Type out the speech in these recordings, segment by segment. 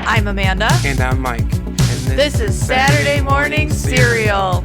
I'm Amanda. And I'm Mike. And this is Saturday Morning Cereal.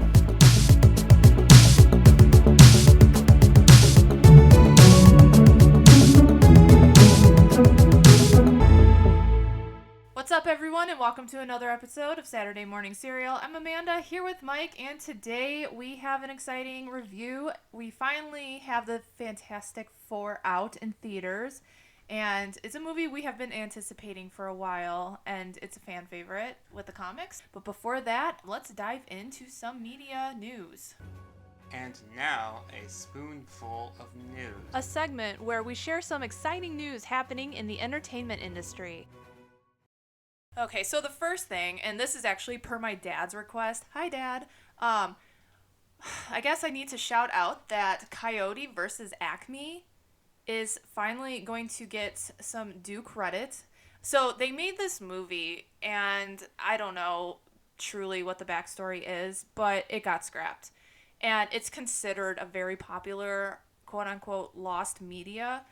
What's up, everyone, and welcome to another episode of Saturday Morning Cereal. I'm Amanda, here with Mike, and today we have an exciting review. We finally have the Fantastic Four out in theaters, and it's a movie we have been anticipating for a while, and it's a fan favorite with the comics. But before that, let's dive into some media news. And now, a spoonful of news. A segment where we share some exciting news happening in the entertainment industry. Okay, so the first thing, and this is actually per my dad's request. Hi, Dad. I guess I need to shout out that Coyote versus ACME is finally going to get some due credit. So they made this movie, and I don't know truly what the backstory is, but it got scrapped. And it's considered a very popular, quote-unquote, lost media.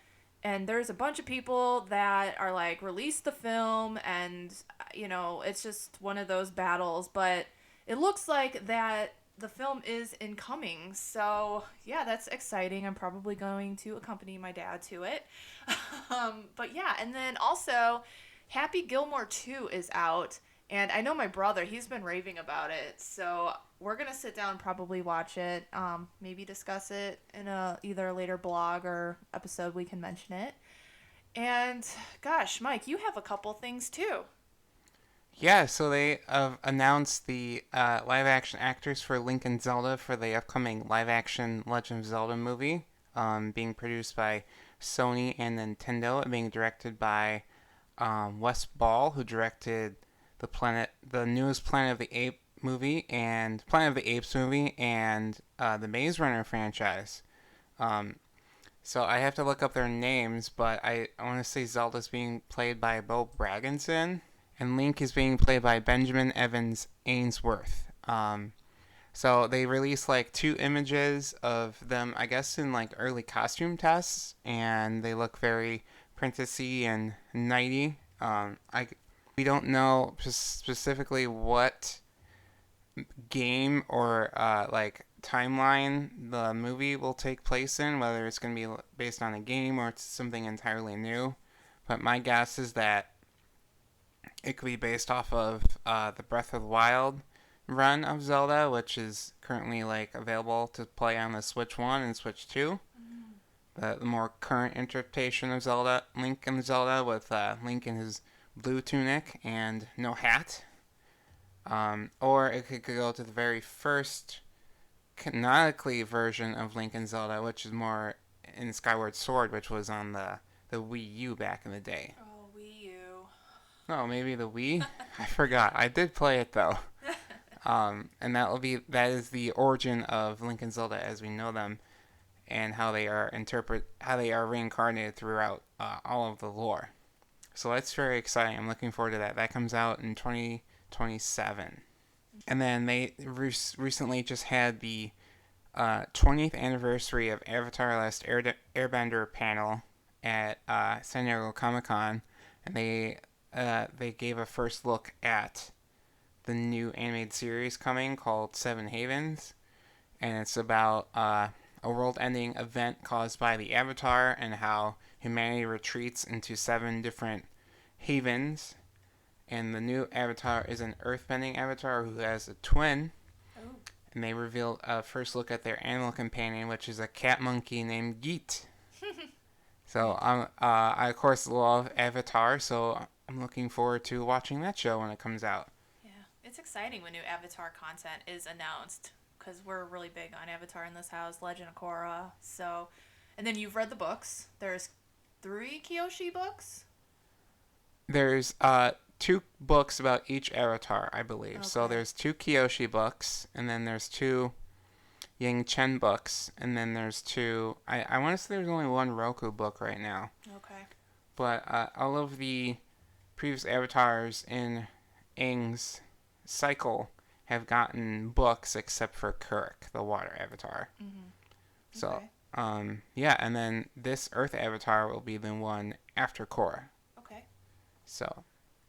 And there's a bunch of people that are like, release the film, and, you know, it's just one of those battles. But it looks like that the film is incoming. So, yeah, that's exciting. I'm probably going to accompany my dad to it. But, yeah, and then also, Happy Gilmore 2 is out. And I know my brother, he's been raving about it. So we're going to sit down and probably watch it, maybe discuss it in either a later blog or episode we can mention it. And gosh, Mike, you have a couple things too. Yeah, so they announced the live-action actors for Link and Zelda for the upcoming live-action Legend of Zelda movie, being produced by Sony and Nintendo, and being directed by Wes Ball, who directed the newest Planet of the Apes movie, and the Maze Runner franchise. So I have to look up their names, but I want to say Zelda's being played by Bo Bragginson, and Link is being played by Benjamin Evans Ainsworth. So they released like 2 images of them, I guess, in like early costume tests, and they look very princessy and knighty. We don't know specifically what game or like timeline the movie will take place in, whether it's going to be based on a game or it's something entirely new. But my guess is that it could be based off of the Breath of the Wild run of Zelda, which is currently like available to play on the Switch 1 and Switch 2. The more current interpretation of Zelda, Link and Zelda, with Link in his blue tunic and no hat. Or it could go to the very first canonically version of Link and Zelda, which is more in Skyward Sword, which was on the Wii U back in the day. Oh, Wii U. Oh, maybe the Wii? I forgot. I did play it though. And that is the origin of Link and Zelda as we know them, and how they are reincarnated throughout all of the lore. So that's very exciting. I'm looking forward to that. That comes out in 2027. And then they recently just had the 20th anniversary of Avatar: Last Airbender panel at San Diego Comic-Con, and they gave a first look at the new animated series coming called Seven Havens, and it's about a world-ending event caused by the Avatar and how humanity retreats into 7 different havens. And the new Avatar is an earthbending Avatar who has a twin. Oh. And they revealed a first look at their animal companion, which is a cat monkey named Geet. So I of course love Avatar, so I'm looking forward to watching that show when it comes out. Yeah, it's exciting when new Avatar content is announced, because we're really big on Avatar in this house, Legend of Korra. So, and then you've read the books. There's 3 Kyoshi books. There's 2 books about each Avatar, I believe. Okay. So there's 2 Kyoshi books, and then there's 2 Yang Chen books, and then there's 2... I want to say there's only 1 Roku book right now. Okay. But all of the previous Avatars in Aang's cycle have gotten books except for Kuruk, the water Avatar. Mm-hmm. So, okay. Yeah, and then this Earth Avatar will be the one after Korra. Okay. So,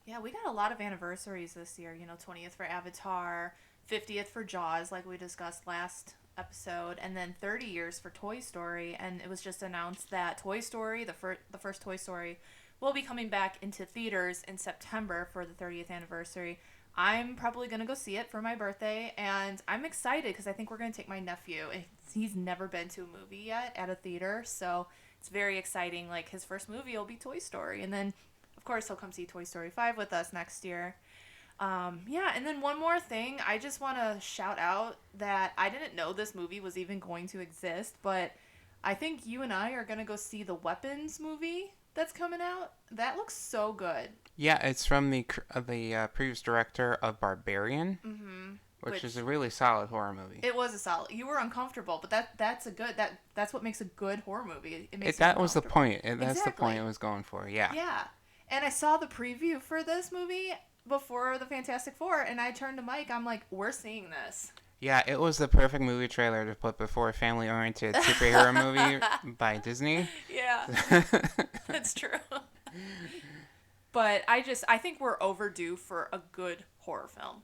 Yeah, we got a lot of anniversaries this year. 20th for Avatar, 50th for Jaws, like we discussed last episode, and then 30 years for Toy Story. And it was just announced that Toy Story, the first Toy Story, will be coming back into theaters in September for the 30th anniversary. I'm probably going to go see it for my birthday, and I'm excited because I think we're going to take my nephew. He's never been to a movie yet at a theater, so it's very exciting. Like, his first movie will be Toy Story, and then of course he'll come see Toy Story 5 with us next year. Yeah, and then one more thing, I just want to shout out that I didn't know this movie was even going to exist, but I think you and I are going to go see the Weapons movie that's coming out. That looks so good. Yeah, it's from the previous director of Barbarian, Mm-hmm. which is Which a really solid horror movie. it was a solid. You were uncomfortable, but that's what makes a good horror movie. It makes you That was the uncomfortable. point. That's the point it was going for. Yeah. Yeah. And I saw the preview for this movie before the Fantastic Four, and I turned to Mike. I'm like, we're seeing this. Yeah, it was the perfect movie trailer to put before a family-oriented superhero movie by Disney. Yeah, that's true. But I think we're overdue for a good horror film.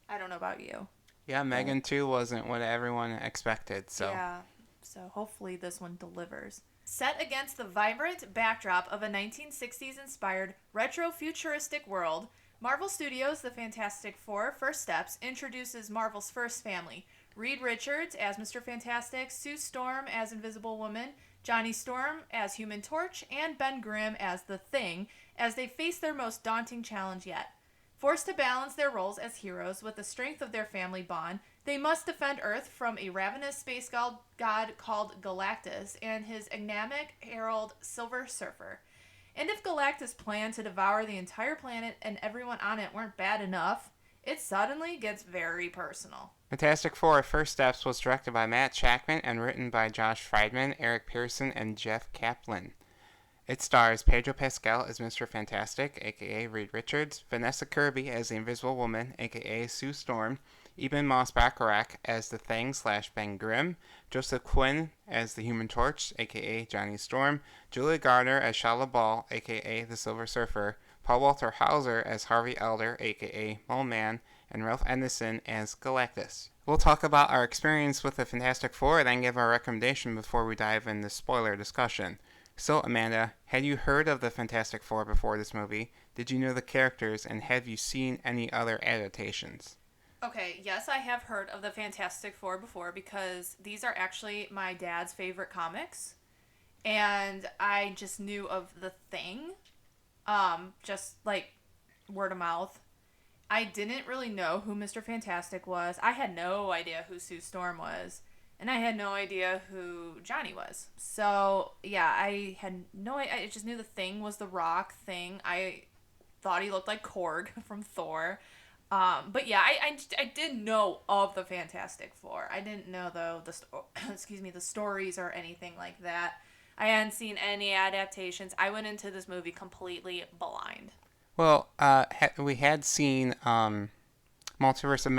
I don't know about you. Yeah, Megan 2 wasn't what everyone expected, so. Yeah, so hopefully this one delivers. Set against the vibrant backdrop of a 1960s-inspired retro-futuristic world, Marvel Studios' The Fantastic Four: First Steps introduces Marvel's first family. Reed Richards as Mr. Fantastic, Sue Storm as Invisible Woman, Johnny Storm as Human Torch, and Ben Grimm as The Thing as they face their most daunting challenge yet. Forced to balance their roles as heroes with the strength of their family bond, they must defend Earth from a ravenous space god called Galactus and his enigmatic herald Silver Surfer. And if Galactus' plan to devour the entire planet and everyone on it weren't bad enough, it suddenly gets very personal. Fantastic Four: First Steps was directed by Matt Shakman and written by Josh Friedman, Eric Pearson, and Jeff Kaplan. It stars Pedro Pascal as Mr. Fantastic, aka Reed Richards, Vanessa Kirby as the Invisible Woman, aka Sue Storm, Eben Moss-Bachrach as the Thing/Ben Grimm, Joseph Quinn as the Human Torch, aka Johnny Storm, Julia Garner as Shala Ball, aka the Silver Surfer, Paul Walter Hauser as Harvey Elder, aka Mole Man, and Ralph Edison as Galactus. We'll talk about our experience with the Fantastic Four and then give our recommendation before we dive into spoiler discussion. So, Amanda, had you heard of the Fantastic Four before this movie? Did you know the characters, and have you seen any other adaptations? Okay, yes, I have heard of the Fantastic Four before because these are actually my dad's favorite comics. And I just knew of The Thing, just like word of mouth. I didn't really know who Mr. Fantastic was. I had no idea who Sue Storm was. And I had no idea who Johnny was. So, yeah, I had no idea. I just knew The Thing was the rock thing. I thought he looked like Korg from Thor. But yeah, I did know of the Fantastic Four. I didn't know, though, the stories or anything like that. I hadn't seen any adaptations. I went into this movie completely blind. Well, we had seen Multiverse of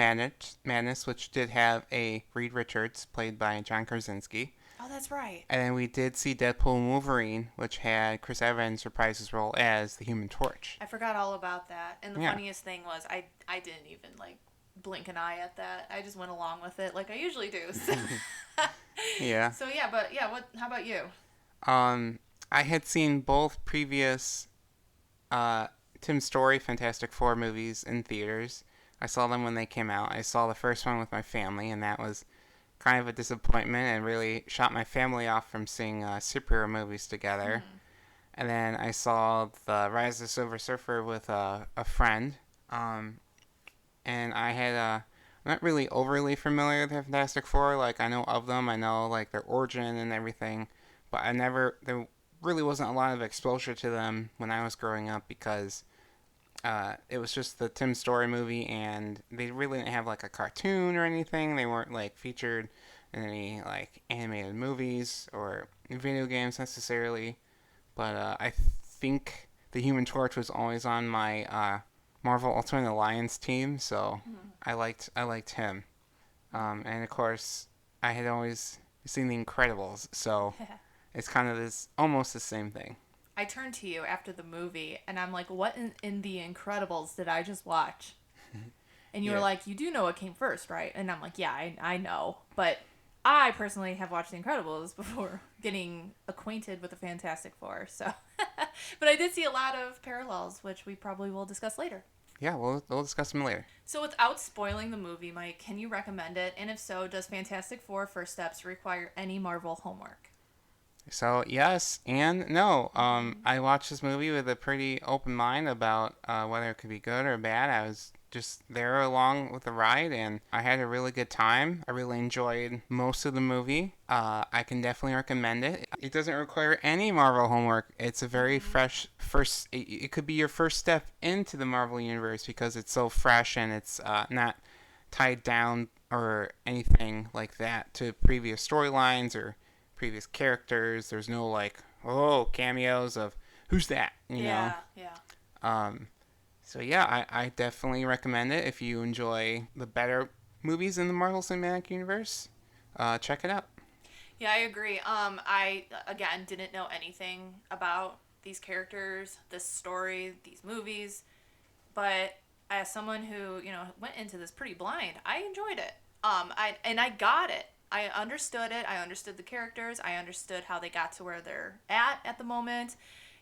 Madness, which did have a Reed Richards, played by John Krasinski. Oh, that's right. And then we did see Deadpool and Wolverine, which had Chris Evans reprise his role as the Human Torch. I forgot all about that. And the Yeah. funniest thing was I didn't even, blink an eye at that. I just went along with it like I usually do. Yeah. So, yeah, but, yeah, how about you? I had seen both previous Tim Story Fantastic Four movies in theaters. I saw them when they came out. I saw the first one with my family, and that was kind of a disappointment and really shot my family off from seeing superhero movies together. Mm-hmm. And then I saw the Rise of the Silver Surfer with a friend. And I had I'm not really overly familiar with the Fantastic Four. Like, I know of them. I know, their origin and everything. But there really wasn't a lot of exposure to them when I was growing up because it was just the Tim Story movie, and they really didn't have, a cartoon or anything. They weren't, featured in any, animated movies or video games necessarily. But I think the Human Torch was always on my Marvel Ultimate Alliance team, so I liked him. And, of course, I had always seen The Incredibles, so it's kind of almost the same thing. I turned to you after the movie and I'm like, what in The Incredibles did I just watch? And you were Yeah. like, you do know what came first, right? And I'm like, yeah, I know. But I personally have watched The Incredibles before getting acquainted with the Fantastic Four. So, but I did see a lot of parallels, which we probably will discuss later. Yeah, we'll discuss them later. So, without spoiling the movie, Mike, can you recommend it? And if so, does Fantastic Four First Steps require any Marvel homework? So yes and no. I watched this movie with a pretty open mind about whether it could be good or bad. I was just there along with the ride, and I had a really good time. I really enjoyed most of the movie. I can definitely recommend it. It doesn't require any Marvel homework. It's a very fresh first. It could be your first step into the Marvel universe because it's so fresh and it's not tied down or anything like that to previous storylines or previous characters. There's no like, oh, cameos of who's that, you know? Yeah. Um, so yeah, I definitely recommend it if you enjoy the better movies in the Marvel Cinematic Universe. Check it out. Yeah, I agree. I again didn't know anything about these characters, this story, these movies, but as someone who went into this pretty blind, I enjoyed it. I got it. I understood it. I understood the characters. I understood how they got to where they're at the moment.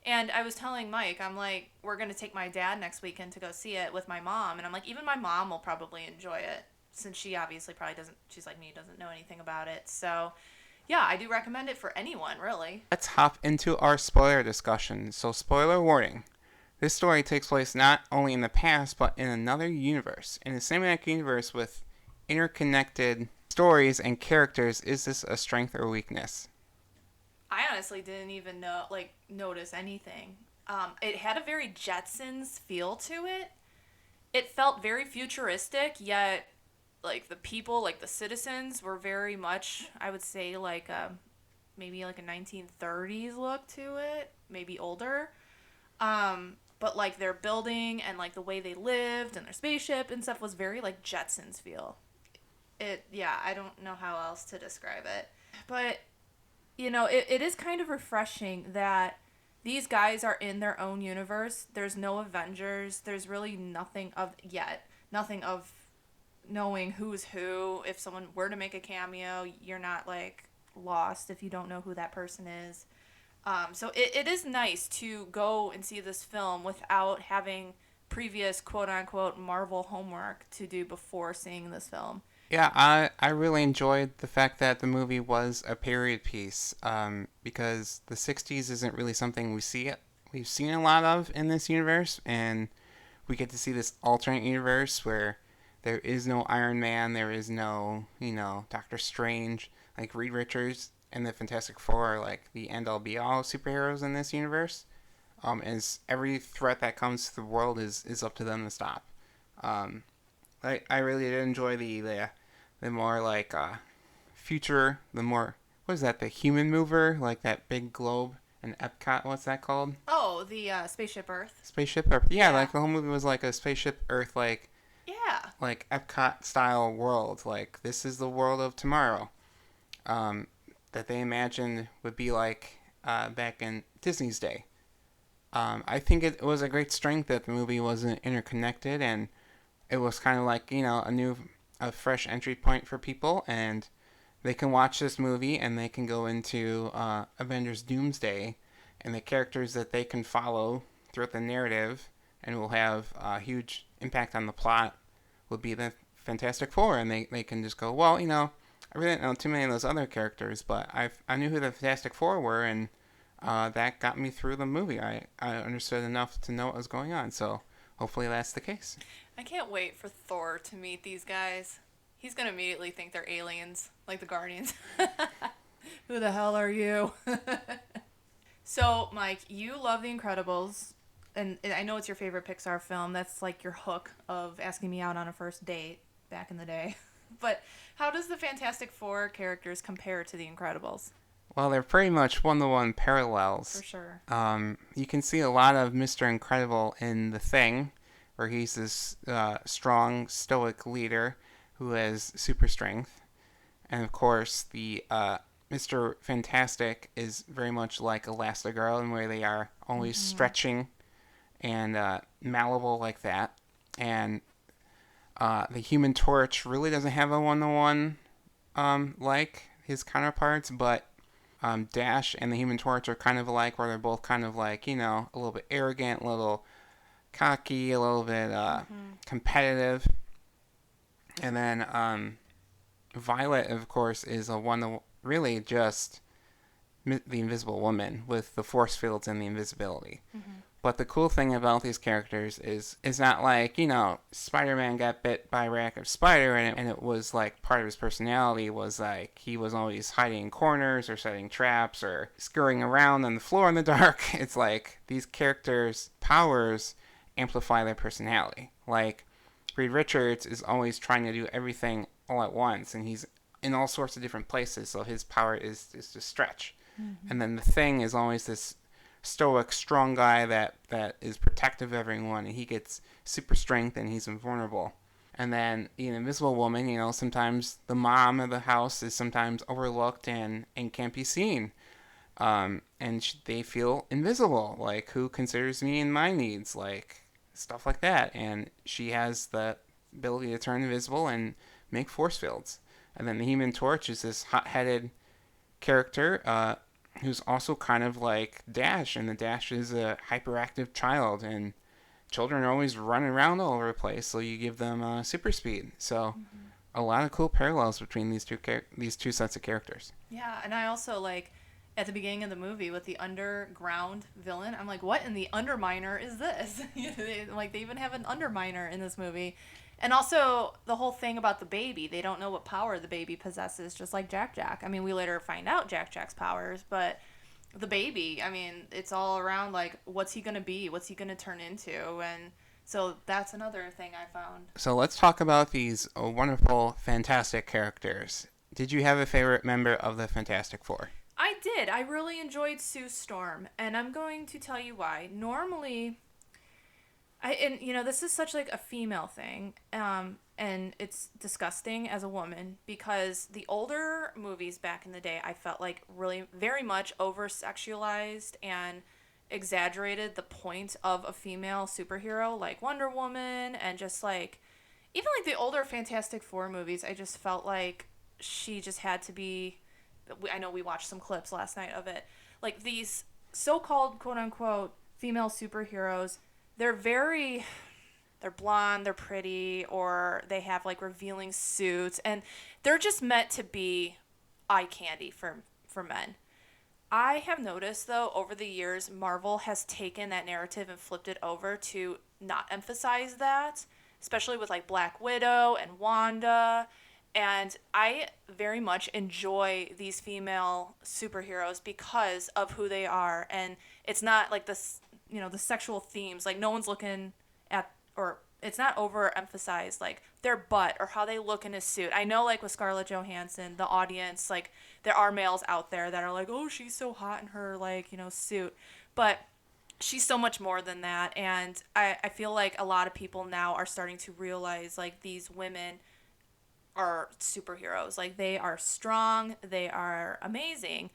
And I was telling Mike, I'm like, we're gonna take my dad next weekend to go see it with my mom, and I'm like, even my mom will probably enjoy it since she obviously probably doesn't. She's like me, doesn't know anything about it. So yeah, I do recommend it for anyone, really. Let's hop into our spoiler discussion. So spoiler warning. This story takes place not only in the past, but in another universe. In a cinematic universe with interconnected stories and characters, is this a strength or weakness? I honestly didn't even notice anything. It had a very Jetsons feel to it. It felt very futuristic, yet like the people, like the citizens, were very much, I would say, like maybe like a 1930s look to it, maybe older. But like their building and like the way they lived and their spaceship and stuff was very like Jetsons feel. Yeah, I don't know how else to describe it. But it is kind of refreshing that these guys are in their own universe. There's no Avengers. There's really nothing of yet. Nothing of knowing who's who. If someone were to make a cameo, you're not like lost if you don't know who that person is. So it is nice to go and see this film without having previous quote unquote Marvel homework to do before seeing this film. Yeah, I really enjoyed the fact that the movie was a period piece, because the 60s isn't really something we've seen a lot of in this universe, and we get to see this alternate universe where there is no Iron Man, there is no, Doctor Strange. Like, Reed Richards and the Fantastic Four are like the end-all be-all superheroes in this universe. As every threat that comes to the world is up to them to stop. Um, I really did enjoy the more like future, the more, what is that, the human mover, like that big globe in Epcot, what's that called? Oh, the Spaceship Earth. Spaceship Earth. Yeah, Yeah. like the whole movie was like a Spaceship Earth, Yeah. like Epcot style world. Like, this is the world of tomorrow, that they imagined would be like back in Disney's day. I think it was a great strength that the movie wasn't interconnected, and it was kind of like, a fresh entry point for people, and they can watch this movie and they can go into Avengers Doomsday, and the characters that they can follow throughout the narrative and will have a huge impact on the plot will be the Fantastic Four, and they can just go, well, I really didn't know too many of those other characters, but I knew who the Fantastic Four were, and that got me through the movie. I understood enough to know what was going on, so hopefully that's the case. I can't wait for Thor to meet these guys. He's gonna immediately think they're aliens, like the Guardians. Who the hell are you? So, Mike, you love The Incredibles, and I know it's your favorite Pixar film. That's like your hook of asking me out on a first date back in the day. But how does the Fantastic Four characters compare to The Incredibles? Well, they're pretty much one-to-one parallels. For sure. You can see a lot of Mr. Incredible in The Thing, where he's this strong, stoic leader who has super strength. And of course, the Mr. Fantastic is very much like Elastigirl, in where they are always stretching and malleable like that. And the Human Torch really doesn't have a one-to-one like his counterparts, but Dash and the Human Torch are kind of alike, where they're both kind of like, a little bit arrogant, a little cocky, a little bit competitive. And then Violet, of course, is a one that really just the Invisible Woman with the force fields and the invisibility. But the cool thing about these characters is it's not like, Spider-Man got bit by a radioactive spider and it was like part of his personality was like he was always hiding in corners or setting traps or scurrying around on the floor in the dark. It's like these characters' powers amplify their personality. Like Reed Richards is always trying to do everything all at once, and he's in all sorts of different places, so his power is to stretch. And then the Thing is always this stoic, strong guy that is protective of everyone, and he gets super strength and he's invulnerable. And then the Invisible Woman, sometimes the mom of the house is sometimes overlooked and can't be seen. And they feel invisible, like, who considers me and my needs, like, stuff like that. And she has the ability to turn invisible and make force fields. And then the Human Torch is this hot-headed character who's also kind of like Dash, and the Dash is a hyperactive child, and children are always running around all over the place, so you give them super speed. So a lot of cool parallels between these two sets of characters. Yeah, and I also like at the beginning of the movie with the underground villain, I'm like, what in the Underminer is this? Like, they even have an Underminer in this movie. And also, the whole thing about the baby, they don't know what power the baby possesses, just like Jack. I mean, we later find out Jack's powers, but the baby, I mean, it's all around, like, what's he going to be? What's he going to turn into? And so that's another thing I found. So let's talk about these wonderful, fantastic characters. Did you have a favorite member of the Fantastic Four? I did. I really enjoyed Sue Storm, and I'm going to tell you why. Normally, this is such like a female thing, and it's disgusting as a woman because the older movies back in the day, I felt like really very much over-sexualized and exaggerated the point of a female superhero like Wonder Woman, and just like even like the older Fantastic Four movies, I just felt like she just had to be. I know we watched some clips last night of it. Like these so-called quote-unquote female superheroes, they're blonde, they're pretty, or they have like revealing suits, and they're just meant to be eye candy for men. I have noticed though over the years, Marvel has taken that narrative and flipped it over to not emphasize that, especially with like Black Widow and Wanda. And I very much enjoy these female superheroes because of who they are. And it's not like this, the sexual themes. Like no one's looking at, or it's not overemphasized, like their butt or how they look in a suit. I know like with Scarlett Johansson, the audience, like there are males out there that are like, oh, she's so hot in her like, suit. But she's so much more than that. And I feel like a lot of people now are starting to realize like these women are superheroes. Like they are strong, they are amazing.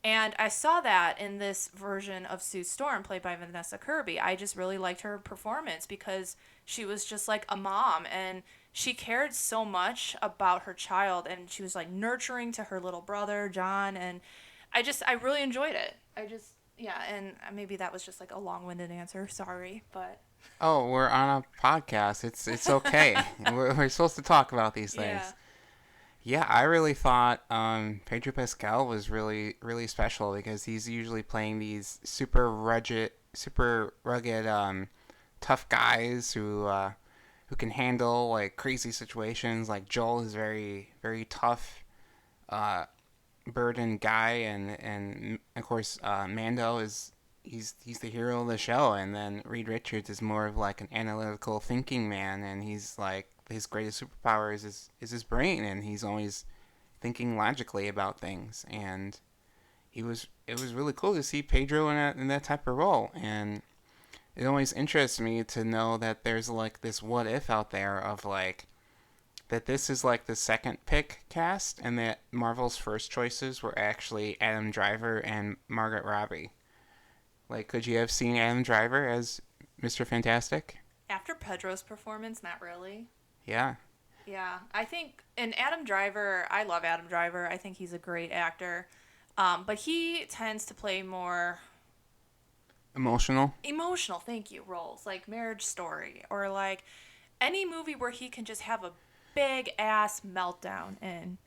And I saw that in this version of Sue Storm played by Vanessa Kirby. I just really liked her performance because she was just like a mom, and she cared so much about her child, and she was like nurturing to her little brother John, and I really enjoyed it. And maybe that was just like a long-winded answer, sorry, but Oh, we're on a podcast. It's okay. we're supposed to talk about these things. Yeah, I really thought Pedro Pascal was really, really special because he's usually playing these super rugged, tough guys who can handle like crazy situations. Like Joel is very, very tough, burdened guy, and of course Mando is. He's the hero of the show, and then Reed Richards is more of like an analytical thinking man, and he's like his greatest superpower is his brain, and he's always thinking logically about things. And it was really cool to see Pedro in that type of role, and it always interests me to know that there's like this what if out there of like that this is like the second pick cast, and that Marvel's first choices were actually Adam Driver and Margaret Robbie. Like, could you have seen Adam Driver as Mr. Fantastic? After Pedro's performance, not really. Yeah. Yeah, I think, and Adam Driver, I love Adam Driver. I think he's a great actor. But he tends to play more Emotional? emotional, thank you, roles, like Marriage Story, or like any movie where he can just have a big ass meltdown in.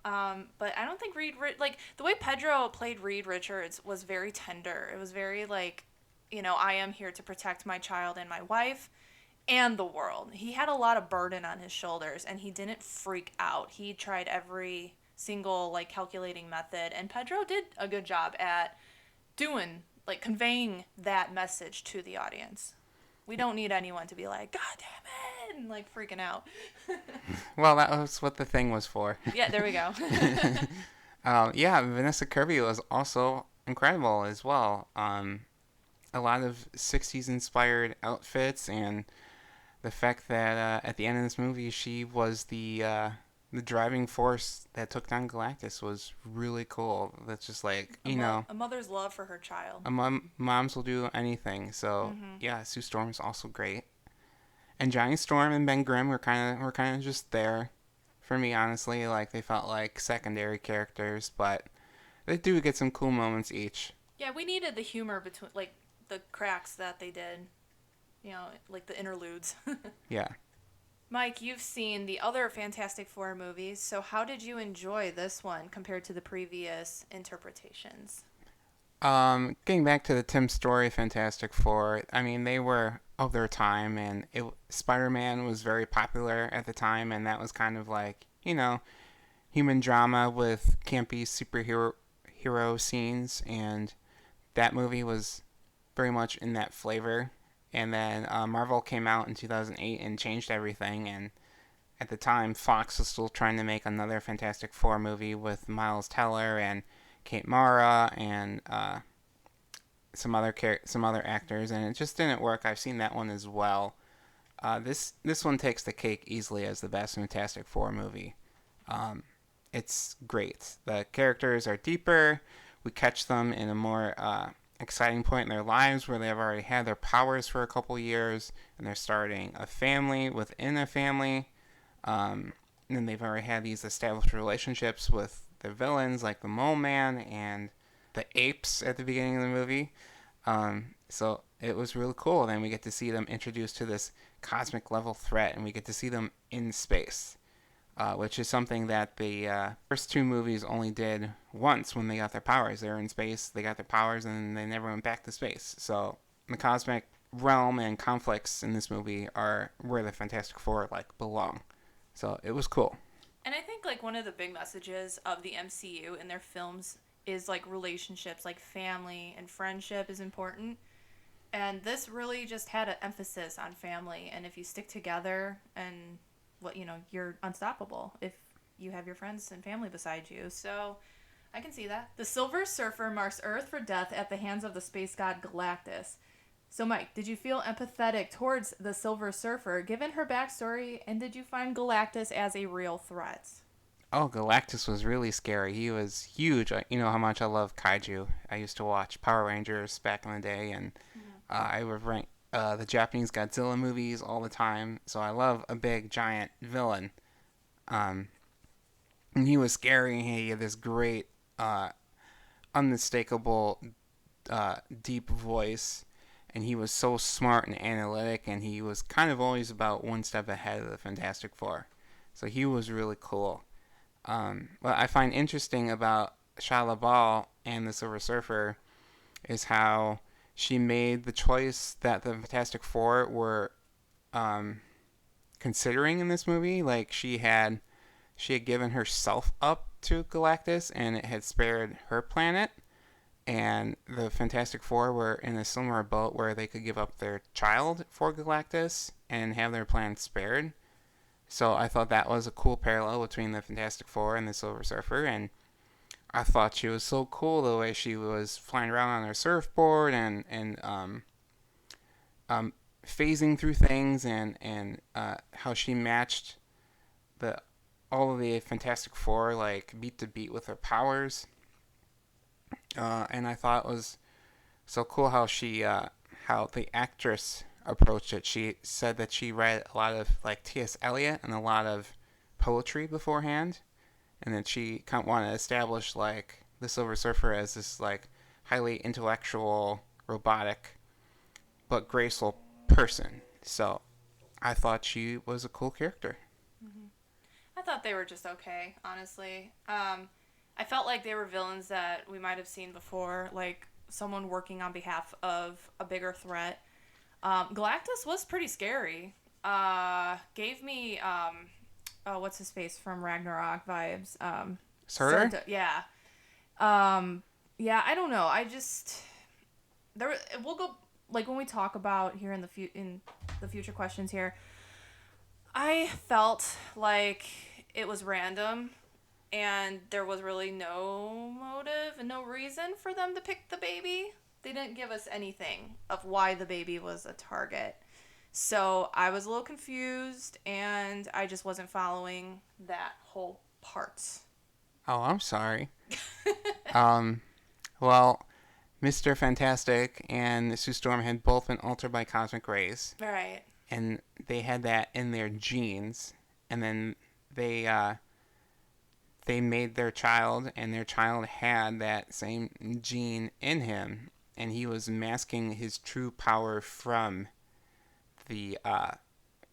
But I don't think like the way Pedro played Reed Richards was very tender. It was very like, I am here to protect my child and my wife and the world. He had a lot of burden on his shoulders and he didn't freak out. He tried every single like calculating method, and Pedro did a good job at doing like conveying that message to the audience. We don't need anyone to be like, God damn it, and like freaking out. Well, that was what the thing was for. Yeah, there we go. Yeah, Vanessa Kirby was also incredible as well. A lot of 60s inspired outfits, and the fact that at the end of this movie she was the driving force that took down Galactus was really cool. That's just like, a mother's love for her child. Moms will do anything. So yeah, Sue Storm's also great, and Johnny Storm and Ben Grimm were kind of just there for me, honestly. Like, they felt like secondary characters, but they do get some cool moments each. Yeah, we needed the humor between like the cracks that they did. Like the interludes. Yeah. Mike, you've seen the other Fantastic Four movies, so how did you enjoy this one compared to the previous interpretations? Getting back to the Tim Story Fantastic Four, I mean, they were of their time, and Spider-Man was very popular at the time, and that was kind of like, human drama with campy hero scenes, and that movie was very much in that flavor. And then Marvel came out in 2008 and changed everything, and at the time, Fox was still trying to make another Fantastic Four movie with Miles Teller and Kate Mara and some other actors, and it just didn't work. I've seen that one as well. This one takes the cake easily as the best Fantastic Four movie. It's great. The characters are deeper. We catch them in a more exciting point in their lives where they've already had their powers for a couple years, and they're starting a family within a family. And then they've already had these established relationships with the villains like the Mole Man and the apes at the beginning of the movie. So it was really cool. Then we get to see them introduced to this cosmic level threat, and we get to see them in space, which is something that the first two movies only did once when they got their powers. They were in space, they got their powers, and they never went back to space. So the cosmic realm and conflicts in this movie are where the Fantastic Four belong. So it was cool. And I think like one of the big messages of the MCU in their films is like relationships, like family and friendship is important. And this really just had an emphasis on family, and if you stick together and you're unstoppable if you have your friends and family beside you. So I can see that. The Silver Surfer marks Earth for death at the hands of the space god Galactus. So Mike, did you feel empathetic towards the Silver Surfer given her backstory, and did you find Galactus as a real threat? Oh, Galactus was really scary. He was huge. You know how much I love kaiju. I used to watch Power Rangers back in the day, and I would rank the Japanese Godzilla movies all the time. So I love a big, giant villain. And he was scary. He had this great, unmistakable, deep voice. And he was so smart and analytic, and he was kind of always about one step ahead of the Fantastic Four. So he was really cool. What I find interesting about Shia LaBeouf and the Silver Surfer is how she made the choice that the Fantastic Four were considering in this movie. Like, she had given herself up to Galactus, and it had spared her planet. And the Fantastic Four were in a similar boat where they could give up their child for Galactus and have their plan spared. So I thought that was a cool parallel between the Fantastic Four and the Silver Surfer, and I thought she was so cool the way she was flying around on her surfboard and phasing through things, and how she matched the all of the Fantastic Four like beat to beat with their powers. And I thought it was so cool how the actress approached it. She said that she read a lot of like T.S. Eliot and a lot of poetry beforehand, and that she kind of wanted to establish like the Silver Surfer as this like highly intellectual, robotic, but graceful person. So I thought she was a cool character. Mm-hmm. I thought they were just okay, honestly. I felt like they were villains that we might have seen before, like someone working on behalf of a bigger threat. Galactus was pretty scary. Gave me what's his face from Ragnarok vibes. Surtur? Yeah. Yeah, I don't know. I just we'll go like when we talk about here in the future questions here. I felt like it was random and there was really no motive and no reason for them to pick the baby. They didn't give us anything of why the baby was a target. So I was a little confused and I just wasn't following that whole part. Oh, I'm sorry. um, well, Mr. Fantastic and Sue Storm had both been altered by cosmic rays. Right. And they had that in their genes. And then they made their child, and their child had that same gene in him, and he was masking his true power the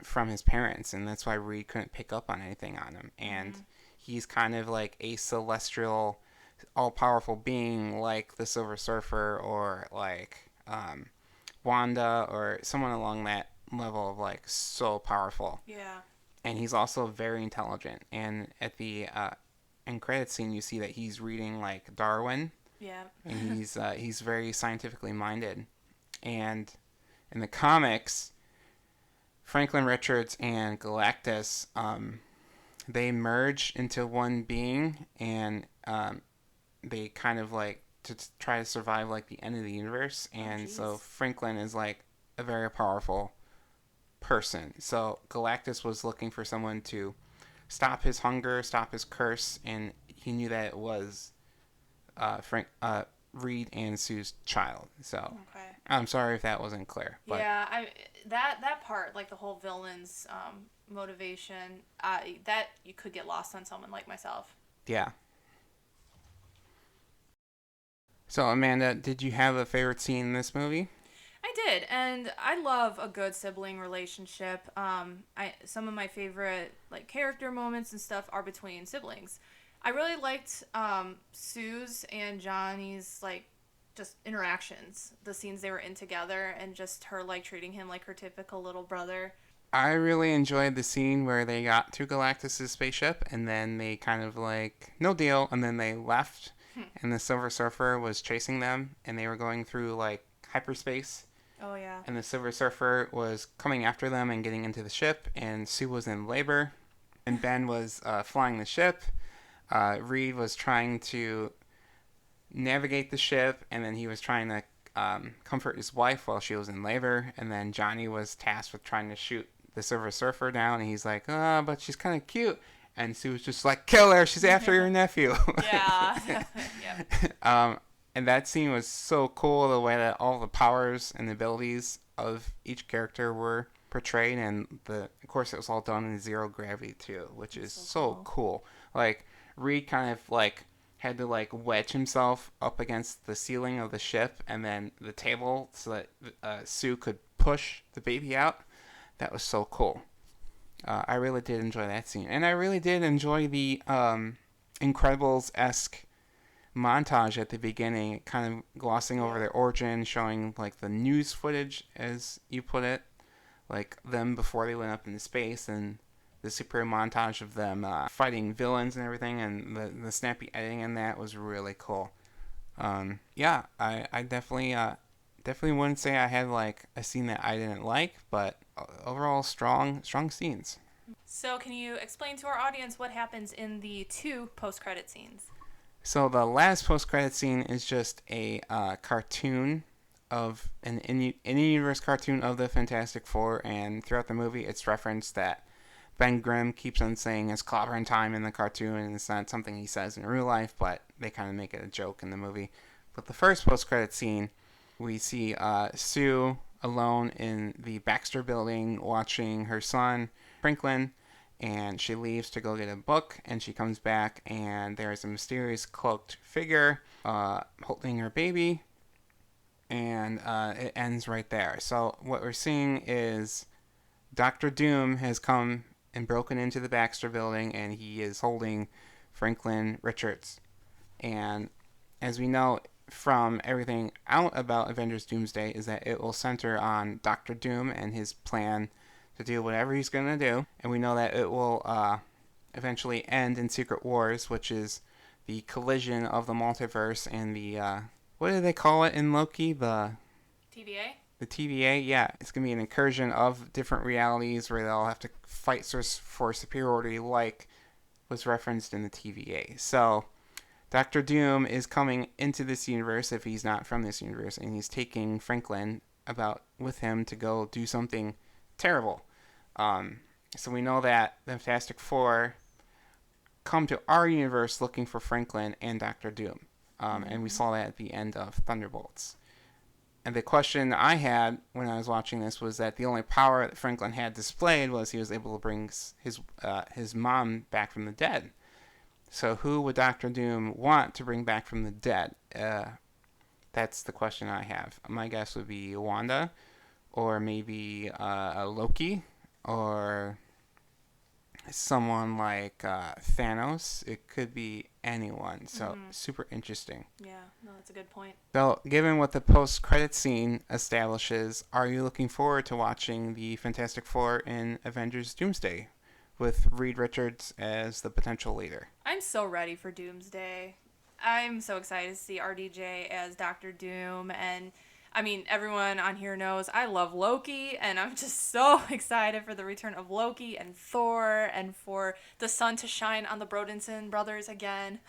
from his parents, and that's why Reed couldn't pick up on anything on him. And he's kind of like a celestial, all-powerful being, like the Silver Surfer, or like Wanda, or someone along that level of like so powerful. Yeah. And he's also very intelligent. And at the end credit scene, you see that he's reading like Darwin. Yeah. And he's very scientifically minded. And in the comics, Franklin Richards and Galactus, they merge into one being, and they kind of like to try to survive like the end of the universe. And so Franklin is like a very powerful person. So Galactus was looking for someone to stop his hunger, stop his curse, and he knew that it was Reed and Sue's child. So I'm sorry if that wasn't clear. But yeah, that part, like the whole villain's motivation, that you could get lost on someone like myself. Yeah. So Amanda, did you have a favorite scene in this movie? I did, and I love a good sibling relationship. Some of my favorite like character moments and stuff are between siblings. I really liked Sue's and Johnny's like just interactions, the scenes they were in together, and just her like treating him like her typical little brother. I really enjoyed the scene where they got to Galactus' spaceship, and then they kind of like, no deal, and then they left, and the Silver Surfer was chasing them, and they were going through like hyperspace. Oh yeah. And the Silver Surfer was coming after them and getting into the ship, and Sue was in labor, and Ben was flying the ship. Reed was trying to navigate the ship, and then he was trying to comfort his wife while she was in labor, and then Johnny was tasked with trying to shoot the Silver Surfer down, and he's like, but she's kind of cute. And Sue was just like, kill her, she's after your nephew. Yeah. Yeah. And that scene was so cool, the way that all the powers and abilities of each character were portrayed, and of course it was all done in zero gravity too, which is so cool. Like Reed kind of like had to like wedge himself up against the ceiling of the ship and then the table so that Sue could push the baby out. That was so cool. I really did enjoy that scene, and I really did enjoy the Incredibles-esque montage at the beginning, kind of glossing over their origin, showing like the news footage, as you put it, like them before they went up into space, and the super montage of them fighting villains and everything, and the snappy editing in that was really cool. Yeah, I definitely wouldn't say I had like a scene that I didn't like, but overall strong scenes. So can you explain to our audience what happens in the 2 post-credit scenes? So the last post-credit scene is just a cartoon of an in-universe cartoon of the Fantastic Four, and throughout the movie it's referenced that Ben Grimm keeps on saying it's Clobberin time in the cartoon, and it's not something he says in real life, but they kind of make it a joke in the movie. But the first post-credit scene, we see Sue alone in the Baxter building watching her son, Franklin, and she leaves to go get a book, and she comes back, and there's a mysterious cloaked figure holding her baby, and it ends right there. So what we're seeing is Dr. Doom has come and broken into the Baxter building, and he is holding Franklin Richards. And as we know from everything out about Avengers Doomsday is that it will center on Dr. Doom and his plan to do whatever he's going to do. And we know that it will eventually end in Secret Wars, which is the collision of the multiverse and the, what do they call it in Loki? The TVA? The TVA, yeah. It's going to be an incursion of different realities where they'll have to fight for superiority like was referenced in the TVA. So Dr. Doom is coming into this universe if he's not from this universe, and he's taking Franklin with him to go do something terrible. So we know that the Fantastic Four come to our universe looking for Franklin and Dr. Doom. And we saw that at the end of Thunderbolts. And the question I had when I was watching this was that the only power that Franklin had displayed was he was able to bring his mom back from the dead. So who would Dr. Doom want to bring back from the dead? That's the question I have. My guess would be Wanda, or maybe Loki, or someone like Thanos. It could be anyone. So super interesting. Yeah, no, that's a good point. So, given what the post-credit scene establishes, are you looking forward to watching the Fantastic Four in Avengers Doomsday with Reed Richards as the potential leader? I'm so ready for Doomsday. I'm so excited to see RDJ as Dr. Doom, and I mean, everyone on here knows I love Loki, and I'm just so excited for the return of Loki and Thor, and for the sun to shine on the Brodinson brothers again.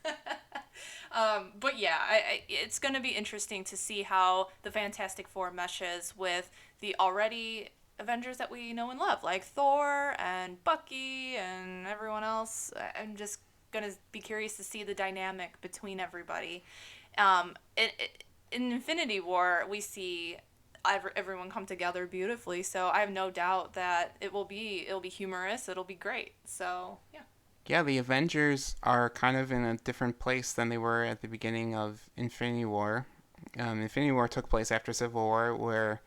But yeah, it's going to be interesting to see how the Fantastic Four meshes with the already Avengers that we know and love, like Thor and Bucky and everyone else. I'm just going to be curious to see the dynamic between everybody. In Infinity War, we see everyone come together beautifully, so I have no doubt that it'll be humorous, it'll be great. So, yeah. Yeah, the Avengers are kind of in a different place than they were at the beginning of Infinity War. Infinity War took place after Civil War, where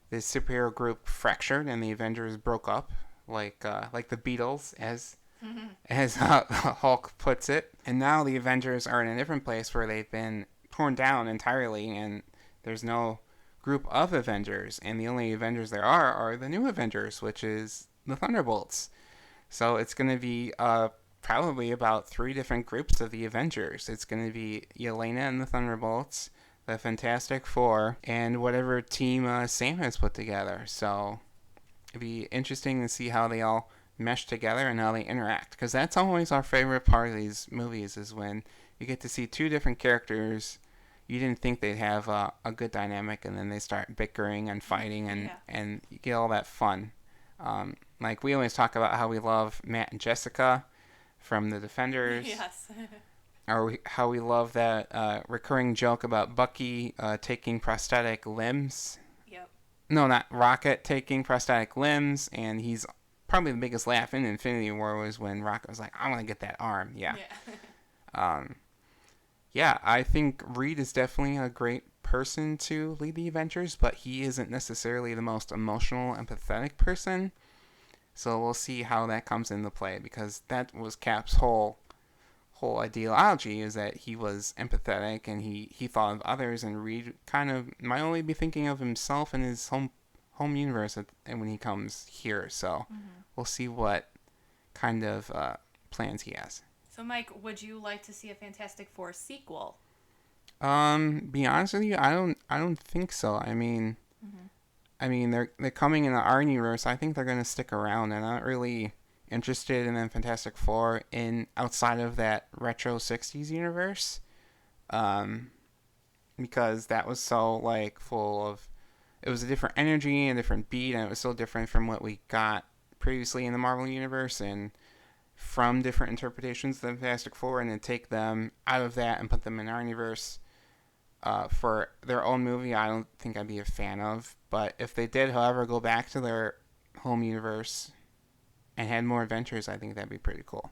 this superhero group fractured and the Avengers broke up, like the Beatles, as Hulk puts it. And now the Avengers are in a different place where they've been torn down entirely, and there's no group of Avengers, and the only Avengers there are the new Avengers, which is the Thunderbolts. So it's going to be probably about 3 different groups of the Avengers. It's going to be Yelena and the Thunderbolts, the Fantastic Four, and whatever team Sam has put together. So it'd be interesting to see how they all mesh together and how they interact, because that's always our favorite part of these movies, is when you get to see 2 different characters you didn't think they'd have a good dynamic, and then they start bickering and fighting, and you get all that fun. Like we always talk about how we love Matt and Jessica from The Defenders. Yes. Or how we love that recurring joke about Bucky taking prosthetic limbs. Yep. No, not Rocket taking prosthetic limbs, and he's probably the biggest laugh in Infinity War was when Rocket was like, "I want to get that arm." Yeah. Yeah, I think Reed is definitely a great person to lead the Avengers, but he isn't necessarily the most emotional, empathetic person. So we'll see how that comes into play, because that was Cap's whole ideology, is that he was empathetic and he thought of others, and Reed kind of might only be thinking of himself and his home universe and when he comes here. So we'll see what kind of plans he has. So, Mike, would you like to see a Fantastic Four sequel? Be honest with you, I don't think so. I mean, they're coming in the our universe. I think they're gonna stick around. I'm not really interested in the Fantastic Four outside of that retro '60s universe, because that was so full of. It was a different energy and a different beat, and it was so different from what we got previously in the Marvel Universe and from different interpretations of the Fantastic Four, and then take them out of that and put them in our universe for their own movie, I don't think I'd be a fan of. But if they did, however, go back to their home universe and had more adventures, I think that'd be pretty cool.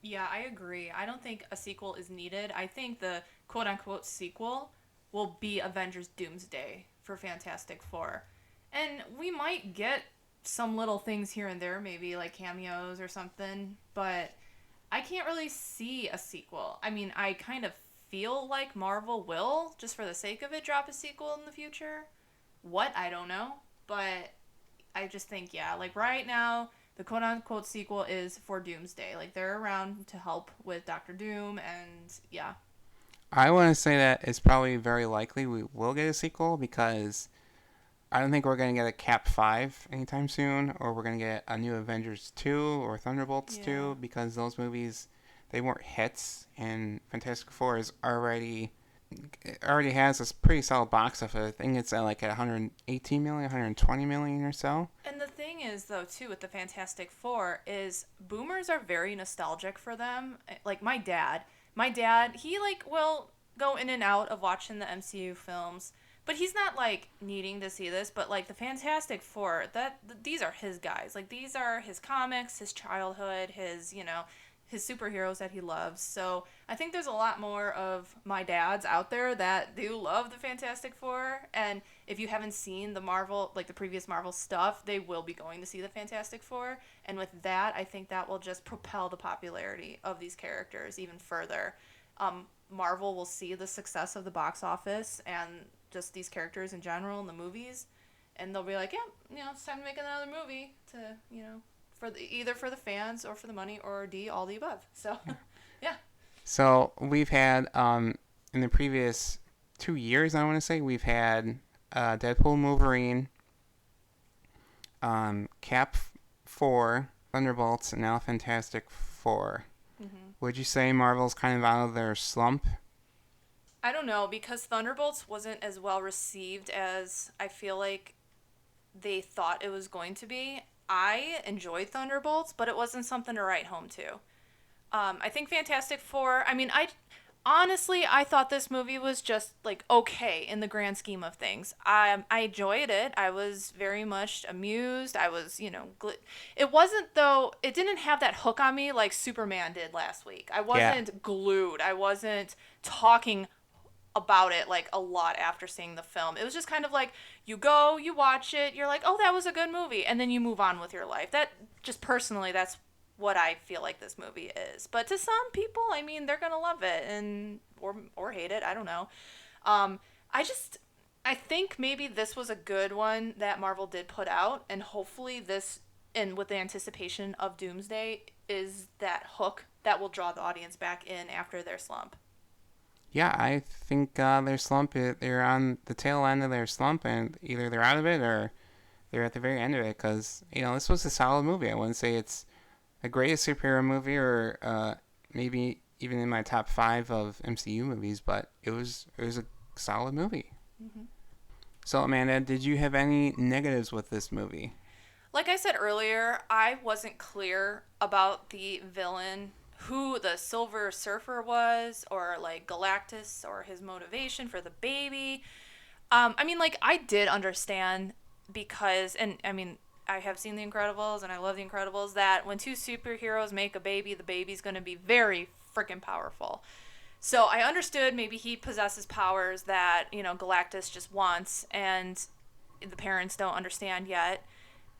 Yeah, I agree. I don't think a sequel is needed. I think the quote unquote sequel will be Avengers Doomsday for Fantastic Four. And we might get some little things here and there, maybe like cameos or something, but I can't really see a sequel. I mean, I kind of feel like Marvel will, just for the sake of it, drop a sequel in the future. What? I don't know. But I just think, yeah, like right now, the quote unquote sequel is for Doomsday. Like they're around to help with Doctor Doom, and yeah. I want to say that it's probably very likely we will get a sequel because I don't think we're going to get a Cap 5 anytime soon, or we're going to get a new Avengers 2 or Thunderbolts Yeah. 2 because those movies, they weren't hits, and Fantastic Four is already has a pretty solid box office. I think it's at like at 118 million, 120 million or so. And the thing is, though, too, with the Fantastic Four, is boomers are very nostalgic for them. Like my dad, he like will go in and out of watching the MCU films, but he's not like needing to see this. But like the Fantastic Four, these are his guys. Like these are his comics, his childhood, his superheroes that he loves. So I think there's a lot more of my dads out there that do love the Fantastic Four. And if you haven't seen the Marvel, like the previous Marvel stuff, they will be going to see the Fantastic Four. And with that, I think that will just propel the popularity of these characters even further. Marvel will see the success of the box office and just these characters in general in the movies. And they'll be like, yeah, it's time to make another movie to, either for the fans or for the money or D, all the above. So, yeah. So we've had in the previous 2 years, I want to say, we've had Deadpool, Wolverine, Cap 4, Thunderbolts, and now Fantastic Four. Mm-hmm. Would you say Marvel's kind of out of their slump? I don't know, because Thunderbolts wasn't as well received as I feel like they thought it was going to be. I enjoyed Thunderbolts, but it wasn't something to write home to. I think Fantastic Four, I mean, I thought this movie was just like okay in the grand scheme of things. I enjoyed it. I was very much amused. I was, it wasn't though. It didn't have that hook on me like Superman did last week. I wasn't glued. I wasn't talking about it like a lot after seeing the film. It was just kind of like you go, you watch it, you're like, oh, that was a good movie, and then you move on with your life. That just personally, that's what I feel like this movie is. But to some people, I mean, they're gonna love it and or hate it. I don't know. I think maybe this was a good one that Marvel did put out, and hopefully this, and with the anticipation of Doomsday, is that hook that will draw the audience back in after their slump. Yeah, I think their slump, they're on the tail end of their slump, and either they're out of it or they're at the very end of it, because, this was a solid movie. I wouldn't say it's the greatest superhero movie or maybe even in my top 5 of MCU movies, but it was a solid movie. Mm-hmm. So, Amanda, did you have any negatives with this movie? Like I said earlier, I wasn't clear about the villain, who the Silver Surfer was, or like Galactus, or his motivation for the baby. I did understand because, and I mean, I have seen The Incredibles and I love The Incredibles, that when two superheroes make a baby, the baby's going to be very freaking powerful. So I understood maybe he possesses powers that, Galactus just wants and the parents don't understand yet.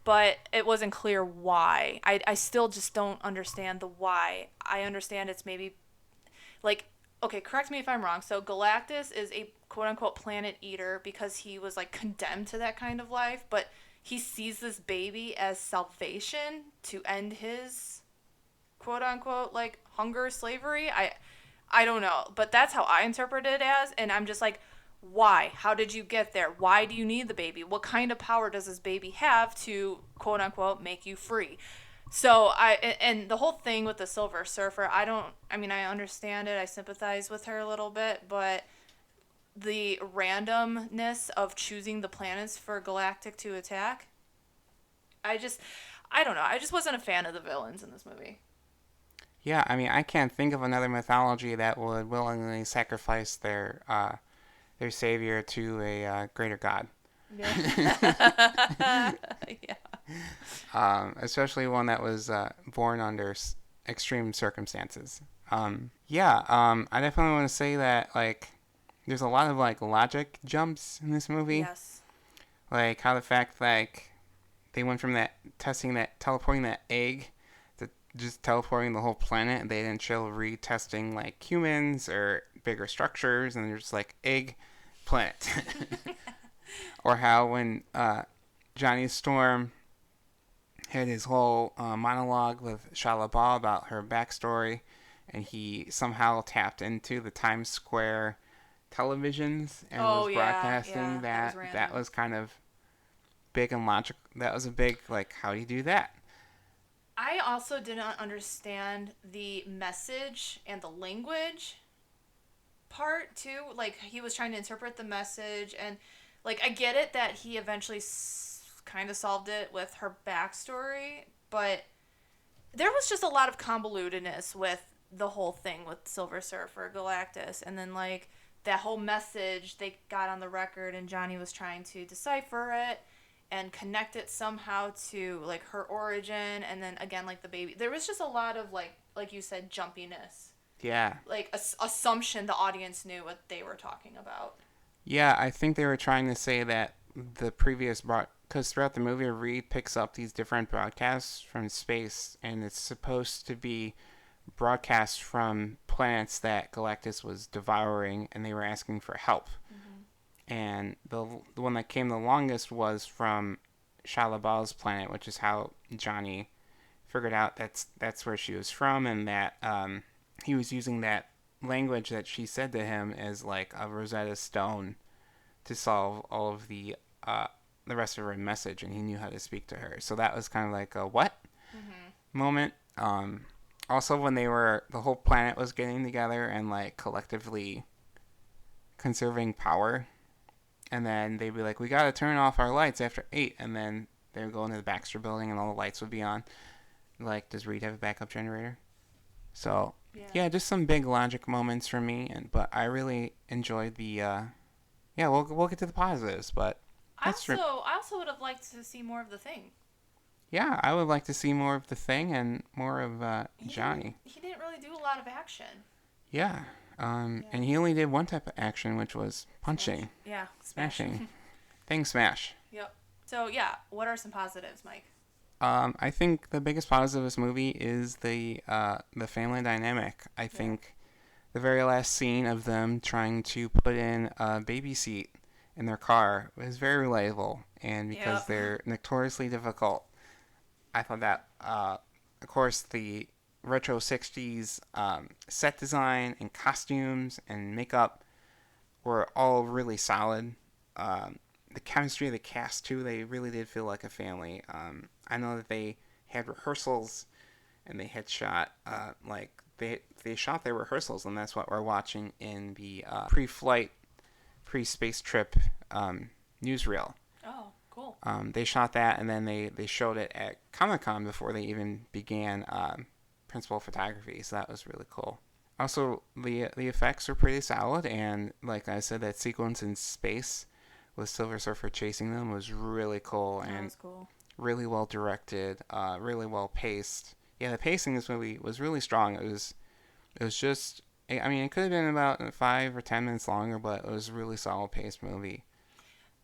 But it wasn't clear why. I still just don't understand the why. I understand it's maybe, like, okay, correct me if I'm wrong. So Galactus is a quote-unquote planet eater because he was, like, condemned to that kind of life. But he sees this baby as salvation to end his quote-unquote, like, hunger, slavery. I don't know. But that's how I interpret it as. And I'm just like, why? How did you get there? Why do you need the baby? What kind of power does this baby have to, quote unquote, make you free? So and the whole thing with the Silver Surfer, I understand it. I sympathize with her a little bit, but the randomness of choosing the planets for Galactic to attack, I don't know. I just wasn't a fan of the villains in this movie. Yeah, I mean, I can't think of another mythology that would willingly sacrifice their savior to a greater god. Yeah. Yeah. Especially one that was born under extreme circumstances. I definitely want to say that like there's a lot of like logic jumps in this movie, Yes. like how the fact like they went from that teleporting that egg to just teleporting the whole planet. And they didn't show retesting like humans or bigger structures, and they're just like egg planet. Or how when Johnny Storm had his whole monologue with Shia LaBeouf about her backstory, and he somehow tapped into the Times Square televisions and Oh was yeah, broadcasting that was that. random. That was kind of big and logical. That was a big like, how do you do that? I also did not understand the message and the language part too. Like he was trying to interpret the message, and like I get it that he eventually kind of solved it with her backstory, but there was just a lot of convolutedness with the whole thing with Silver Surfer, Galactus, and then like that whole message they got on the record, and Johnny was trying to decipher it and connect it somehow to like her origin, and then again like the baby. There was just a lot of like you said, jumpiness, Yeah. like assumption the audience knew what they were talking about. Yeah, I think they were trying to say that the previous because throughout the movie, Reed picks up these different broadcasts from space, and it's supposed to be broadcasts from planets that Galactus was devouring, and they were asking for help. And the one that came the longest was from Shia LaBeouf's planet, which is how Johnny figured out that's where she was from, and that he was using that language that she said to him as like a Rosetta Stone to solve all of the rest of her message, and he knew how to speak to her. So that was kind of like a what moment. Also, when the whole planet was getting together and like collectively conserving power, and then they'd be like, "We gotta turn off our lights after 8," and then they would go into the Baxter Building and all the lights would be on. Like, does Reed have a backup generator? So yeah, just some big logic moments for me, but I really enjoyed the. Yeah, we'll get to the positives, but I also would have liked to see more of the Thing. yeah, I would like to see more of the Thing and more of Johnny. He didn't really do a lot of action. Yeah. Yeah. And he only did one type of action, which was punching, Smash. Yeah, smashing, thing smash. Yep. So yeah, what are some positives, Mike? I think the biggest positive of this movie is the family dynamic. I think the very last scene of them trying to put in a baby seat in their car was very relatable, and because they're notoriously difficult, I thought that, of course, the retro 60s set design and costumes and makeup were all really solid. The chemistry of the cast, too, they really did feel like a family. I know that they had rehearsals and they had shot, they shot their rehearsals, and that's what we're watching in the pre-flight, pre-space trip newsreel. Oh, cool. They shot that, and then they showed it at Comic-Con before they even began principal photography, so that was really cool. Also, the effects are pretty solid, and like I said, that sequence in space with Silver Surfer chasing them was really cool, and was cool. really well directed, really well paced. Yeah, the pacing in this movie was really strong. It was just, I mean, it could have been about 5 or 10 minutes longer, but it was a really solid paced movie.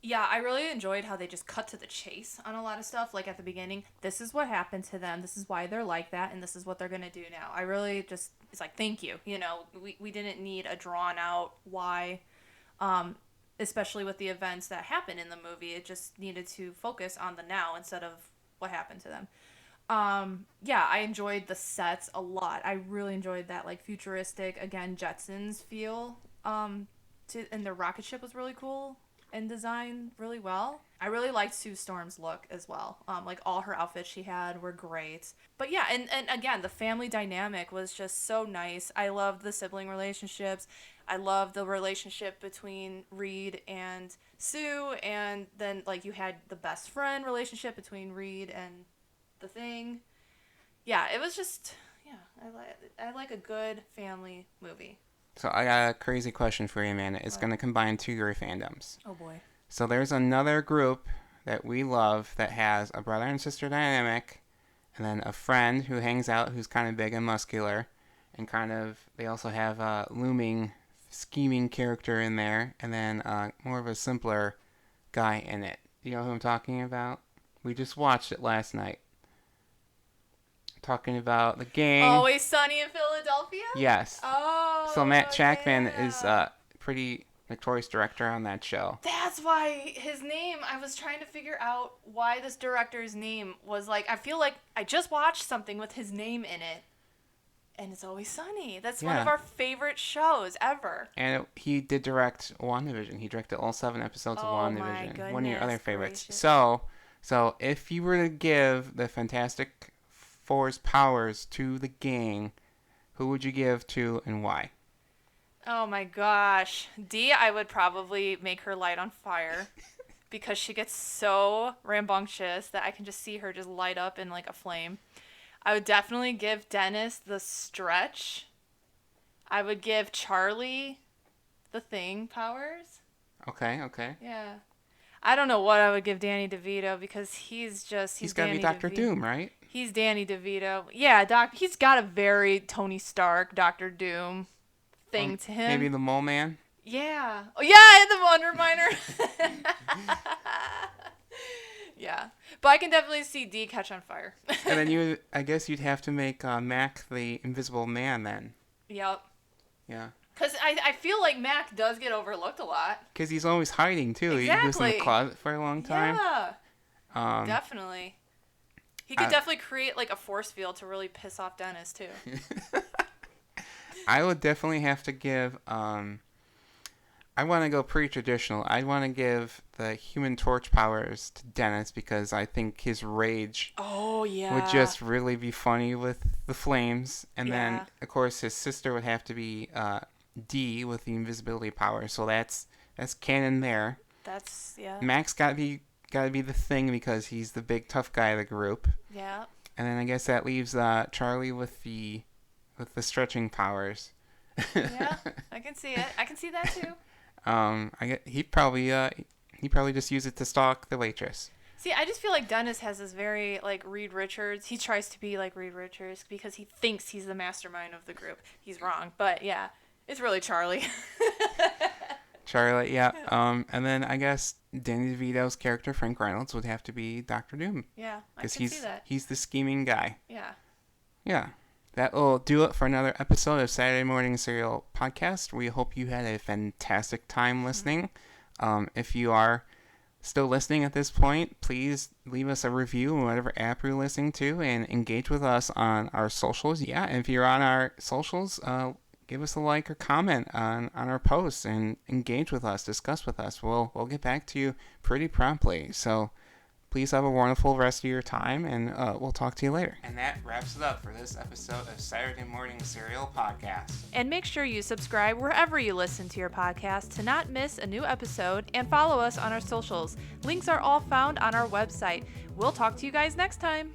Yeah, I really enjoyed how they just cut to the chase on a lot of stuff. Like at the beginning, this is what happened to them, this is why they're like that, and this is what they're gonna do now. I really just, it's like, thank you. You know, we didn't need a drawn out why, especially with the events that happened in the movie. It just needed to focus on the now instead of what happened to them. Yeah, I enjoyed the sets a lot. I really enjoyed that like futuristic, again, Jetsons feel. And their rocket ship was really cool and designed really well. I really liked Sue Storm's look as well. Like all her outfits she had were great. But yeah, and again, the family dynamic was just so nice. I loved the sibling relationships. I loved the relationship between Reed and Sue, and then like you had the best friend relationship between Reed and The Thing. Yeah, it was just, I like a good family movie. So I got a crazy question for you, Amanda. It's going to combine two of your fandoms. Oh, boy. So there's another group that we love that has a brother and sister dynamic, and then a friend who hangs out who's kind of big and muscular, and they also have a looming, scheming character in there, and then more of a simpler guy in it. You know who I'm talking about? We just watched it last night. Talking about the gang. Always Sunny in Philadelphia? Yes. Oh, So Matt Shackman yeah. is a pretty notorious director on that show. That's why his name, I was trying to figure out why this director's name was like, I feel like I just watched something with his name in it. And It's Always Sunny. That's one of our favorite shows ever. And he did direct WandaVision. He directed all 7 episodes of WandaVision. One of your other favorites. Gracious. So if you were to give the Fantastic Four's powers to the gang, who would you give to and why? Oh my gosh. Dee, I would probably make her light on fire because she gets so rambunctious that I can just see her just light up in like a flame. I would definitely give Dennis the stretch. I would give Charlie the Thing powers. Okay. Yeah. I don't know what I would give Danny DeVito because he's got to be Dr. Doom, right? He's Danny DeVito. Yeah, he's got a very Tony Stark, Dr. Doom thing to him. Maybe the Mole Man? Yeah. Oh, yeah, the Wonder Miner. Yeah. But I can definitely see Dee catch on fire. And then I guess you'd have to make Mac the Invisible Man then. Yep. Yeah. Because I feel like Mac does get overlooked a lot. Because he's always hiding, too. Exactly. He was in the closet for a long time. Yeah. Definitely. He could definitely create like a force field to really piss off Dennis, too. I would definitely have to give... I want to go pretty traditional. I want to give the Human Torch powers to Dennis because I think his rage would just really be funny with the flames. And then, of course, his sister would have to be Dee with the invisibility power. So that's canon there. Max got to be the Thing because he's the big tough guy of the group. Yeah. And then I guess that leaves Charlie with the stretching powers. Yeah, I can see it. I can see that too. He'd probably just use it to stalk the waitress. See, I just feel like Dennis has this very like Reed Richards. He tries to be like Reed Richards because he thinks he's the mastermind of the group. He's wrong, but yeah, it's really Charlie. Charlie, yeah. And then I guess Danny DeVito's character Frank Reynolds would have to be Dr. Doom. Yeah, I can see that. He's the scheming guy. Yeah. Yeah. That will do it for another episode of Saturday Morning Serial Podcast. We hope you had a fantastic time listening. If you are still listening at this point, please leave us a review on whatever app you're listening to and engage with us on our socials. Yeah, if you're on our socials, give us a like or comment on our posts and engage with us, discuss with us. We'll get back to you pretty promptly. So please have a wonderful rest of your time, and we'll talk to you later. And that wraps it up for this episode of Saturday Morning Serial Podcast. And make sure you subscribe wherever you listen to your podcast to not miss a new episode, and follow us on our socials. Links are all found on our website. We'll talk to you guys next time.